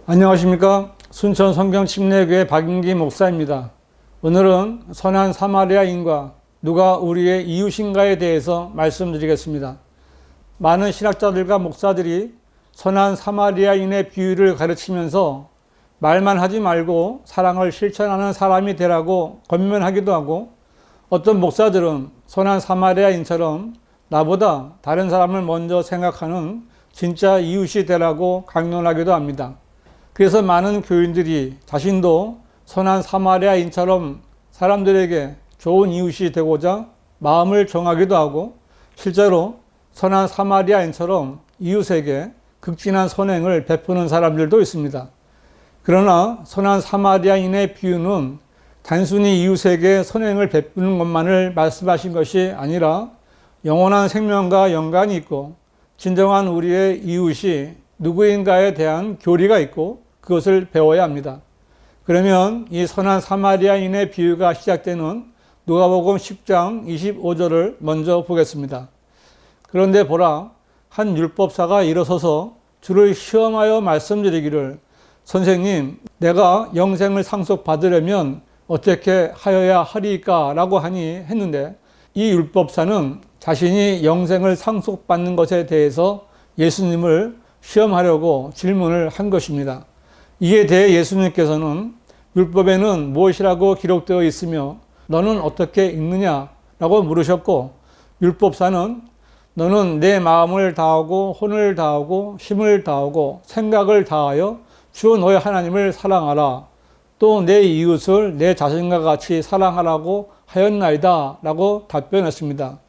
안녕하십니까. 순천 성경침례교회 박인기 목사입니다. 오늘은 선한 사마리아인과 누가 우리의 이웃인가에 대해서 말씀드리겠습니다. 많은 신학자들과 목사들이 선한 사마리아인의 비유를 가르치면서 말만 하지 말고 사랑을 실천하는 사람이 되라고 권면하기도 하고, 어떤 목사들은 선한 사마리아인처럼 나보다 다른 사람을 먼저 생각하는 진짜 이웃이 되라고 강론하기도 합니다. 그래서 많은 교인들이 자신도 선한 사마리아인처럼 사람들에게 좋은 이웃이 되고자 마음을 정하기도 하고, 실제로 선한 사마리아인처럼 이웃에게 극진한 선행을 베푸는 사람들도 있습니다. 그러나 선한 사마리아인의 비유는 단순히 이웃에게 선행을 베푸는 것만을 말씀하신 것이 아니라 영원한 생명과 연관이 있고, 진정한 우리의 이웃이 누구인가에 대한 교리가 있고 그것을 배워야 합니다. 그러면 이 선한 사마리아인의 비유가 시작되는 누가복음 10장 25절을 먼저 보겠습니다. 그런데 보라, 한 율법사가 일어서서 주를 시험하여 말씀드리기를, 선생님, 내가 영생을 상속받으려면 어떻게 하여야 하리까? 라고 하니 했는데, 이 율법사는 자신이 영생을 상속받는 것에 대해서 예수님을 시험하려고 질문을 한 것입니다. 이에 대해 예수님께서는 율법에는 무엇이라고 기록되어 있으며 너는 어떻게 읽느냐라고 물으셨고, 율법사는 너는 내 마음을 다하고 혼을 다하고 힘을 다하고 생각을 다하여 주 너의 하나님을 사랑하라, 또 내 이웃을 내 자신과 같이 사랑하라고 하였나이다 라고 답변했습니다.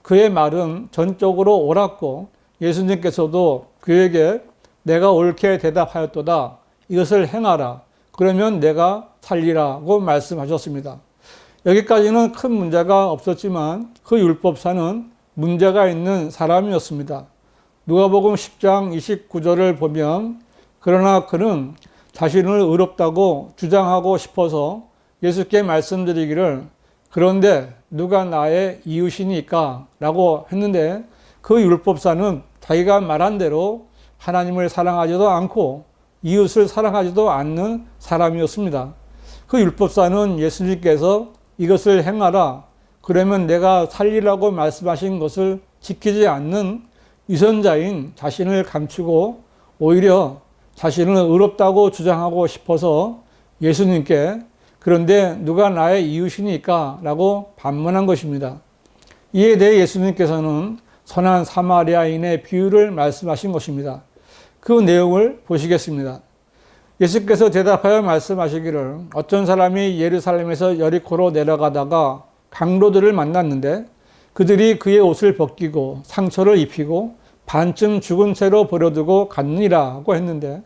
그의 말은 전적으로 옳았고, 예수님께서도 그에게 내가 옳게 대답하였도다, 이것을 행하라, 그러면 내가 살리라고 말씀하셨습니다. 여기까지는 큰 문제가 없었지만 그 율법사는 문제가 있는 사람이었습니다. 누가복음 10장 29절을 보면, 그러나 그는 자신을 의롭다고 주장하고 싶어서 예수께 말씀드리기를, 그런데 누가 나의 이웃이니까? 라고 했는데, 그 율법사는 자기가 말한 대로 하나님을 사랑하지도 않고 이웃을 사랑하지도 않는 사람이었습니다. 그 율법사는 예수님께서 이것을 행하라, 그러면 내가 살리라고 말씀하신 것을 지키지 않는 위선자인 자신을 감추고 오히려 자신을 의롭다고 주장하고 싶어서 예수님께 그런데 누가 나의 이웃이니까? 라고 반문한 것입니다. 이에 대해 예수님께서는 선한 사마리아인의 비유를 말씀하신 것입니다. 그 내용을 보시겠습니다. 예수께서 대답하여 말씀하시기를, 어떤 사람이 예루살렘에서 여리고로 내려가다가 강도들을 만났는데 그들이 그의 옷을 벗기고 상처를 입히고 반쯤 죽은 채로 버려두고 갔느니라고 했는데,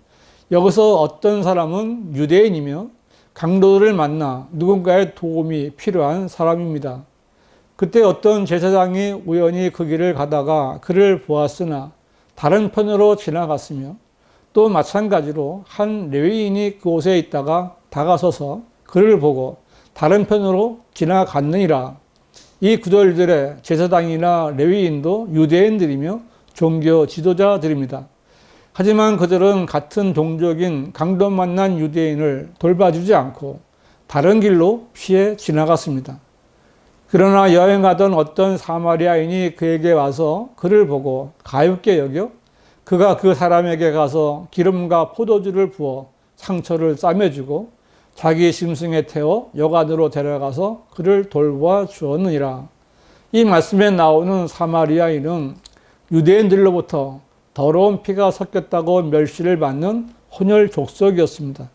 여기서 어떤 사람은 유대인이며 강도들을 만나 누군가의 도움이 필요한 사람입니다. 그때 어떤 제사장이 우연히 그 길을 가다가 그를 보았으나 다른 편으로 지나갔으며, 또 마찬가지로 한 레위인이 그곳에 있다가 다가서서 그를 보고 다른 편으로 지나갔느니라. 이 구절들의 제사장이나 레위인도 유대인들이며 종교 지도자들입니다. 하지만 그들은 같은 종족인 강도 만난 유대인을 돌봐주지 않고 다른 길로 피해 지나갔습니다. 그러나 여행하던 어떤 사마리아인이 그에게 와서 그를 보고 가엾게 여겨 그가 그 사람에게 가서 기름과 포도주를 부어 상처를 싸매주고 자기 짐승에 태워 여관으로 데려가서 그를 돌보아 주었느니라. 이 말씀에 나오는 사마리아인은 유대인들로부터 더러운 피가 섞였다고 멸시를 받는 혼혈 족속이었습니다.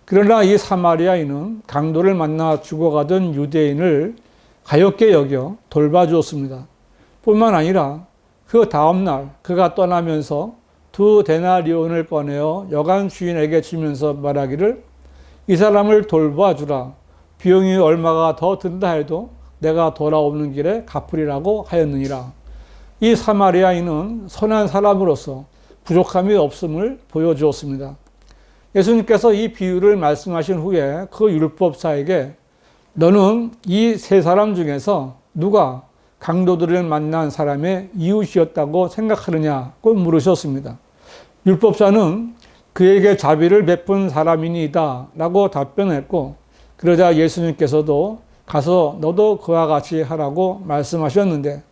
그러나 이 사마리아인은 강도를 만나 죽어가던 유대인을 가엾게 여겨 돌봐주었습니다. 뿐만 아니라 그 다음날 그가 떠나면서 2데나리온을 꺼내어 여관 주인에게 주면서 말하기를, 이 사람을 돌봐주라, 비용이 얼마가 더 든다 해도 내가 돌아오는 길에 갚으리라고 하였느니라. 이 사마리아인은 선한 사람으로서 부족함이 없음을 보여주었습니다. 예수님께서 이 비유를 말씀하신 후에 그 율법사에게 너는 이 세 사람 중에서 누가 강도들을 만난 사람의 이웃이었다고 생각하느냐고 물으셨습니다. 율법사는 그에게 자비를 베푼 사람이니이다 라고 답변했고, 그러자 예수님께서도 가서 너도 그와 같이 하라고 말씀하셨는데,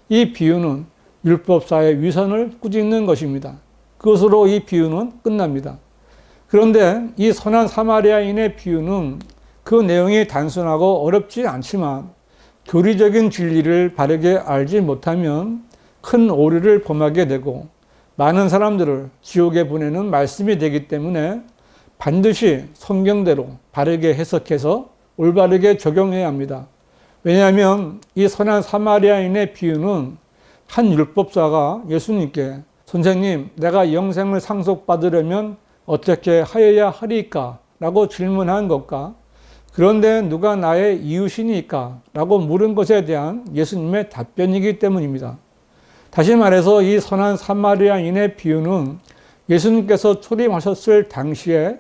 이 비유는 율법사의 위선을 꾸짖는 것입니다. 그것으로 이 비유는 끝납니다. 그런데 이 선한 사마리아인의 비유는 그 내용이 단순하고 어렵지 않지만 교리적인 진리를 바르게 알지 못하면 큰 오류를 범하게 되고 많은 사람들을 지옥에 보내는 말씀이 되기 때문에 반드시 성경대로 바르게 해석해서 올바르게 적용해야 합니다. 왜냐하면 이 선한 사마리아인의 비유는 한 율법사가 예수님께 선생님, 내가 영생을 상속받으려면 어떻게 하여야 하리까? 라고 질문한 것과 그런데 누가 나의 이웃이니까? 라고 물은 것에 대한 예수님의 답변이기 때문입니다. 다시 말해서 이 선한 사마리아인의 비유는 예수님께서 초림하셨을 당시에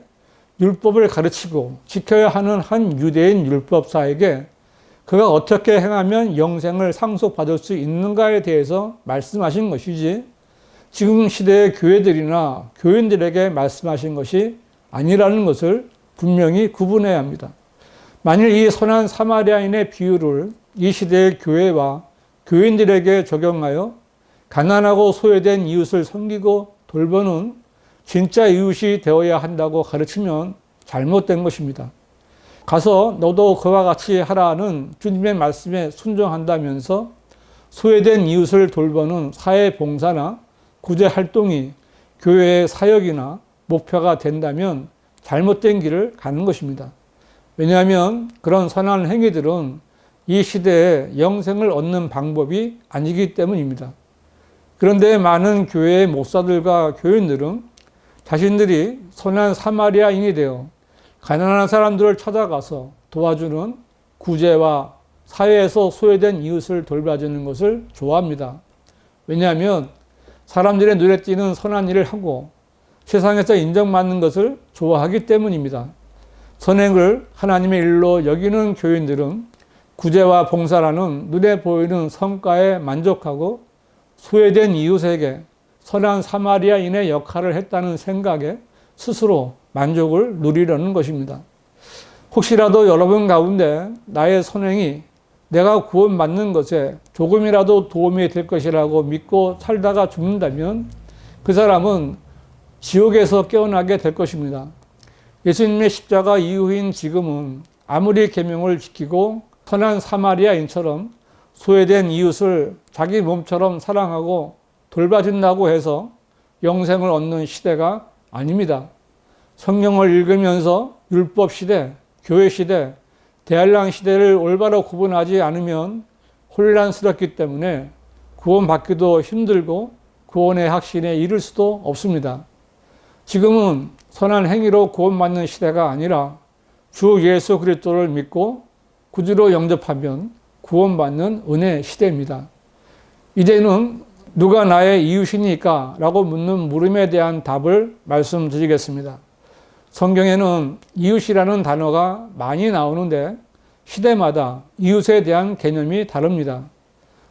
율법을 가르치고 지켜야 하는 한 유대인 율법사에게 그가 어떻게 행하면 영생을 상속받을 수 있는가에 대해서 말씀하신 것이지 지금 시대의 교회들이나 교인들에게 말씀하신 것이 아니라는 것을 분명히 구분해야 합니다. 만일 이 선한 사마리아인의 비유를 이 시대의 교회와 교인들에게 적용하여 가난하고 소외된 이웃을 섬기고 돌보는 진짜 이웃이 되어야 한다고 가르치면 잘못된 것입니다. 가서 너도 그와 같이 하라는 주님의 말씀에 순종한다면서 소외된 이웃을 돌보는 사회봉사나 구제활동이 교회의 사역이나 목표가 된다면 잘못된 길을 가는 것입니다. 왜냐하면 그런 선한 행위들은 이 시대에 영생을 얻는 방법이 아니기 때문입니다. 그런데 많은 교회의 목사들과 교인들은 자신들이 선한 사마리아인이 되어 가난한 사람들을 찾아가서 도와주는 구제와 사회에서 소외된 이웃을 돌봐주는 것을 좋아합니다. 왜냐하면 사람들의 눈에 띄는 선한 일을 하고 세상에서 인정받는 것을 좋아하기 때문입니다. 선행을 하나님의 일로 여기는 교인들은 구제와 봉사라는 눈에 보이는 성과에 만족하고 소외된 이웃에게 선한 사마리아인의 역할을 했다는 생각에 스스로 만족을 누리려는 것입니다. 혹시라도 여러분 가운데 나의 선행이 내가 구원받는 것에 조금이라도 도움이 될 것이라고 믿고 살다가 죽는다면 그 사람은 지옥에서 깨어나게 될 것입니다. 예수님의 십자가 이후인 지금은 아무리 계명을 지키고 선한 사마리아인처럼 소외된 이웃을 자기 몸처럼 사랑하고 돌봐준다고 해서 영생을 얻는 시대가 아닙니다. 성경을 읽으면서 율법 시대, 교회 시대, 대한랑 시대를 올바로 구분하지 않으면 혼란스럽기 때문에 구원받기도 힘들고 구원의 확신에 이를 수도 없습니다. 지금은 선한 행위로 구원받는 시대가 아니라 주 예수 그리스도를 믿고 구주로 영접하면 구원받는 은혜 시대입니다. 이제는 누가 나의 이웃이니까? 라고 묻는 물음에 대한 답을 말씀드리겠습니다. 성경에는 이웃이라는 단어가 많이 나오는데 시대마다 이웃에 대한 개념이 다릅니다.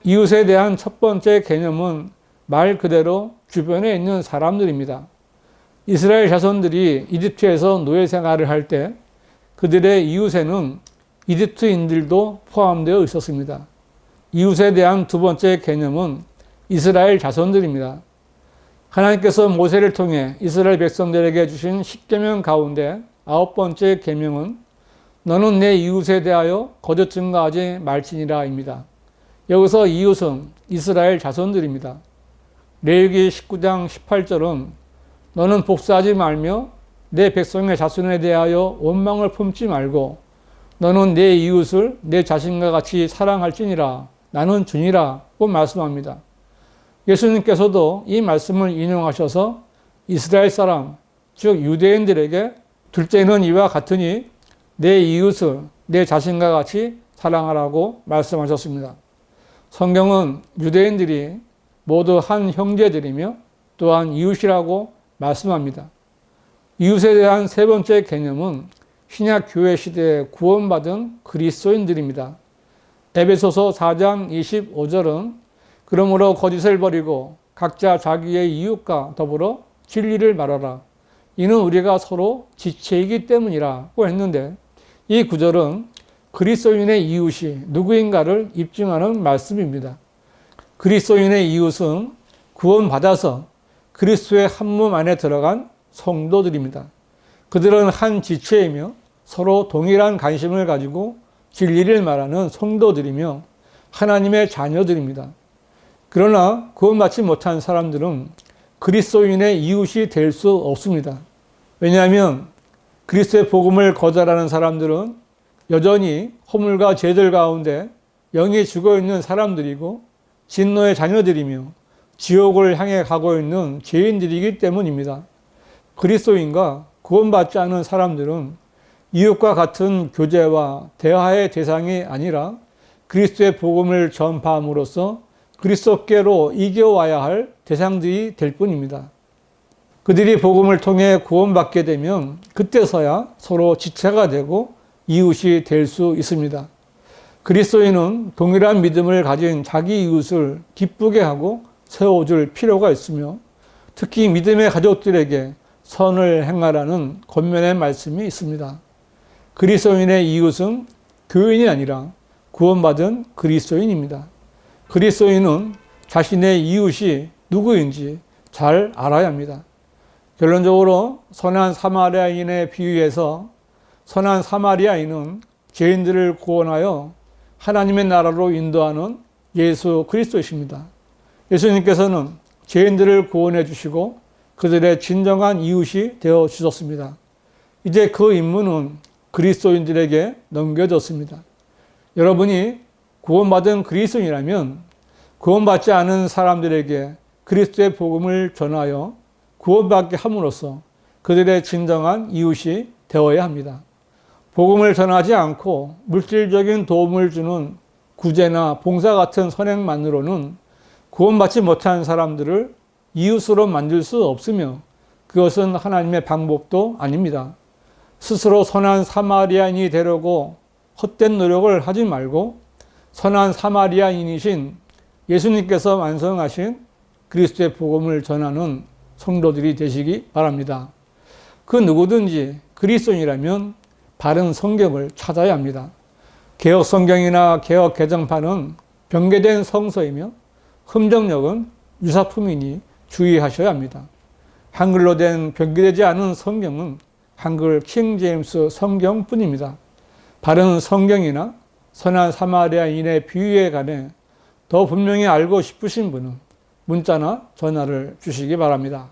이웃에 대한 첫 번째 개념은 말 그대로 주변에 있는 사람들입니다. 이스라엘 자손들이 이집트에서 노예 생활을 할 때 그들의 이웃에는 이집트인들도 포함되어 있었습니다. 이웃에 대한 두 번째 개념은 이스라엘 자손들입니다. 하나님께서 모세를 통해 이스라엘 백성들에게 주신 10계명 가운데 9번째 계명은 너는 내 이웃에 대하여 거짓 증거하지 말지니라입니다. 여기서 이웃은 이스라엘 자손들입니다. 레위기 19장 18절은 너는 복수하지 말며 내 백성의 자손에 대하여 원망을 품지 말고 너는 내 이웃을 내 자신과 같이 사랑할지니라 나는 주니라고 말씀합니다. 예수님께서도 이 말씀을 인용하셔서 이스라엘 사람, 즉 유대인들에게 둘째는 이와 같으니 내 이웃을 내 자신과 같이 사랑하라고 말씀하셨습니다. 성경은 유대인들이 모두 한 형제들이며 또한 이웃이라고 말씀합니다. 이웃에 대한 세 번째 개념은 신약 교회 시대에 구원받은 그리스도인들입니다. 에베소서 4장 25절은 그러므로 거짓을 버리고 각자 자기의 이웃과 더불어 진리를 말하라. 이는 우리가 서로 지체이기 때문이라고 했는데, 이 구절은 그리스도인의 이웃이 누구인가를 입증하는 말씀입니다. 그리스도인의 이웃은 구원받아서 그리스도의 한 몸 안에 들어간 성도들입니다. 그들은 한 지체이며 서로 동일한 관심을 가지고 진리를 말하는 성도들이며 하나님의 자녀들입니다. 그러나 구원받지 못한 사람들은 그리스도인의 이웃이 될 수 없습니다. 왜냐하면 그리스도의 복음을 거절하는 사람들은 여전히 허물과 죄들 가운데 영이 죽어있는 사람들이고 진노의 자녀들이며 지옥을 향해 가고 있는 죄인들이기 때문입니다. 그리스도인과 구원받지 않은 사람들은 이웃과 같은 교제와 대화의 대상이 아니라 그리스도의 복음을 전파함으로써 그리스도께로 이겨와야 할 대상들이 될 뿐입니다. 그들이 복음을 통해 구원받게 되면 그때서야 서로 지체가 되고 이웃이 될 수 있습니다. 그리스도인은 동일한 믿음을 가진 자기 이웃을 기쁘게 하고 세워줄 필요가 있으며 특히 믿음의 가족들에게 선을 행하라는 권면의 말씀이 있습니다. 그리스도인의 이웃은 교인이 아니라 구원받은 그리스도인입니다. 그리스도인은 자신의 이웃이 누구인지 잘 알아야 합니다. 결론적으로 선한 사마리아인의 비유에서 선한 사마리아인은 죄인들을 구원하여 하나님의 나라로 인도하는 예수 그리스도이십니다. 예수님께서는 죄인들을 구원해 주시고 그들의 진정한 이웃이 되어 주셨습니다. 이제 그 임무는 그리스도인들에게 넘겨졌습니다. 여러분이 구원받은 그리스도인이라면 구원받지 않은 사람들에게 그리스도의 복음을 전하여 구원받게 함으로써 그들의 진정한 이웃이 되어야 합니다. 복음을 전하지 않고 물질적인 도움을 주는 구제나 봉사 같은 선행만으로는 구원받지 못한 사람들을 이웃으로 만들 수 없으며 그것은 하나님의 방법도 아닙니다. 스스로 선한 사마리아인이 되려고 헛된 노력을 하지 말고 선한 사마리아인이신 예수님께서 완성하신 그리스도의 복음을 전하는 성도들이 되시기 바랍니다. 그 누구든지 그리스도인이라면 바른 성경을 찾아야 합니다. 개혁 성경이나 개혁 개정판은 변개된 성서이며 흠정력은 유사품이니 주의하셔야 합니다. 한글로 된 변개되지 않은 성경은 한글 킹 제임스 성경뿐입니다. 바른 성경이나 선한 사마리아인의 비유에 관해 더 분명히 알고 싶으신 분은 문자나 전화를 주시기 바랍니다.